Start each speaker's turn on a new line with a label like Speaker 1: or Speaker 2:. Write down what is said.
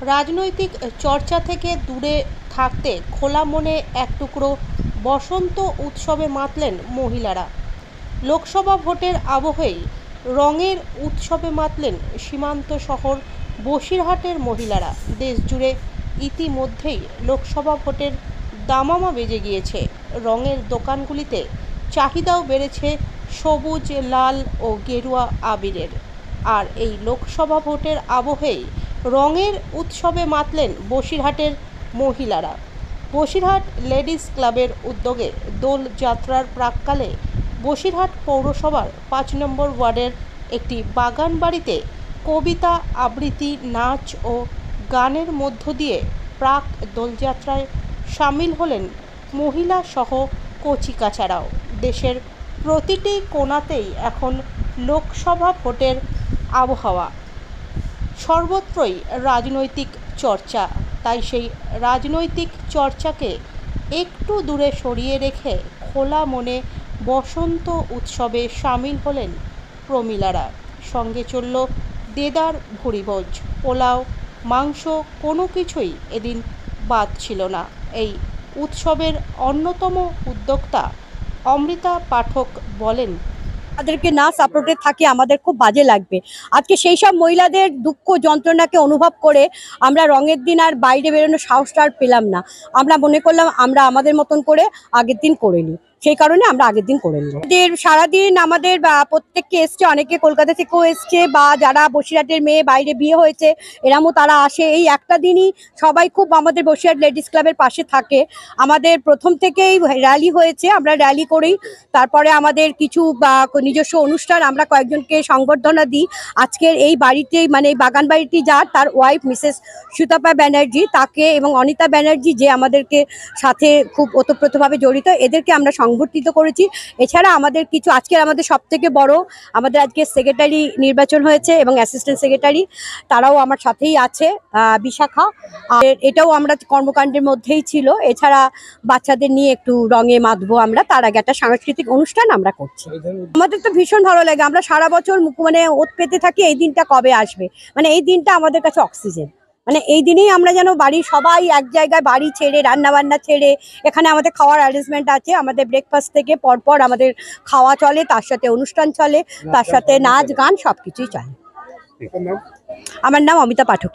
Speaker 1: রাজনৈতিক চর্চা থেকে দূরে থাকতে খোলা মনে এক টুকরো বসন্ত উৎসবে মাতলেন মহিলারা। লোকসভা ভোটের আবহেই রঙের উৎসবে মাতলেন সীমান্ত শহর বসিরহাটের মহিলারা। দেশ জুড়ে ইতিমধ্যেই লোকসভা ভোটের দামামা বেজে গিয়েছে। রঙের দোকানগুলিতে চাহিদাও বেড়েছে সবুজ, লাল ও গেরুয়া আবিরের। আর এই লোকসভা ভোটের আবহেই রঙের উৎসবে মাতলেন বসিরহাটের মহিলারা। বসিরহাট লেডিস ক্লাবের উদ্যোগে দোল যাত্রার প্রাক্কালে বসিরহাট পৌরসভার ৫ নম্বর ওয়ার্ডের একটি বাগান বাড়িতে কবিতা আবৃত্তি, নাচ ও গানের মধ্য দিয়ে প্রাক দোলযাত্রায় সামিল হলেন মহিলা সহ কচিকাঁচারাও। দেশের প্রতিটি কোণাতেই এখন লোকসভা ভোটের আবহাওয়া, সর্বত্রই রাজনৈতিক চর্চা। তাই সেই রাজনৈতিক চর্চাকে একটু দূরে সরিয়ে রেখে খোলা মনে বসন্ত উৎসবে সামিল হলেন প্রমীলারা। সঙ্গে চলল দেদার ভুরিভোজ, পোলাও, মাংস, কোনো কিছুই এদিন বাদ ছিল না। এই উৎসবের অন্যতম উদ্যোক্তা অমৃতা পাঠক বলেন,
Speaker 2: তাদেরকে না সাপোর্টে থাকে আমাদের খুব বাজে লাগবে। আজকে সেই সব মহিলাদের দুঃখ যন্ত্রণাকে অনুভব করে আমরা রঙের দিন আর বাইরে বেরোনোর সাহসটা আর পেলাম না। আমরা মনে করলাম আমরা আমাদের মতন করে আগের দিন করে নিই, সেই কারণে আমরা আগের দিন করে নিই। সারাদিন আমাদের প্রত্যেককে এসছে, অনেকে কলকাতা থেকেও এসছে, বা যারা বসিরহাটের মেয়ে বাইরে বিয়ে হয়েছে এরামও তারা আসে। এই একটা দিনই সবাই খুব আমাদের বসিরহাট লেডিস ক্লাবের পাশে থাকে। আমাদের প্রথম থেকেই র্যালি হয়েছে, আমরা র্যালি করি, তারপরে আমাদের কিছু নিজস্ব অনুষ্ঠান, আমরা কয়েকজনকে সংবর্ধনা দিই। আজকের এই বাড়িতে মানে এই বাগান বাড়িটি যার, তার ওয়াইফ মিসেস সুতাপা ব্যানার্জি, তাকে এবং অনিতা ব্যানার্জি যে আমাদেরকে সাথে খুব ওতপ্রোতভাবে জড়িত, এদেরকে আমরা সংবর্ধিত করেছি। এছাড়া আমাদের কিছু আজকের আমাদের সব থেকে বড় আমাদের আজকে সেক্রেটারি নির্বাচন হয়েছে এবং অ্যাসিস্ট্যান্ট সেক্রেটারি, তারাও আমার সাথেই আছে, বিশাখা। আর এটাও আমরা কর্মকাণ্ডের মধ্যেই ছিল। এছাড়া বাচ্চাদের নিয়ে একটু রঙে মাতবো আমরা, তার আগে একটা সাংস্কৃতিক অনুষ্ঠান আমরা করছি। আমাদের তো ভীষণ ভালো লাগে, আমরা সারা বছর মানে ওত পেতে থাকি এই দিনটা কবে আসবে। মানে এই দিনটা আমাদের কাছে অক্সিজেন। মানে এই দিনেই আমরা যেন বাড়ির সবাই এক জায়গায়, বাড়ি ছেড়ে, রান্না বান্না ছেড়ে, এখানে আমাদের খাওয়ার অ্যারেঞ্জমেন্ট আছে। আমাদের ব্রেকফাস্ট থেকে পরপর আমাদের খাওয়া চলে, তার সাথে অনুষ্ঠান চলে, তার সাথে নাচ গান সবকিছুই চলে। আমার নাম অমিতা পাঠক।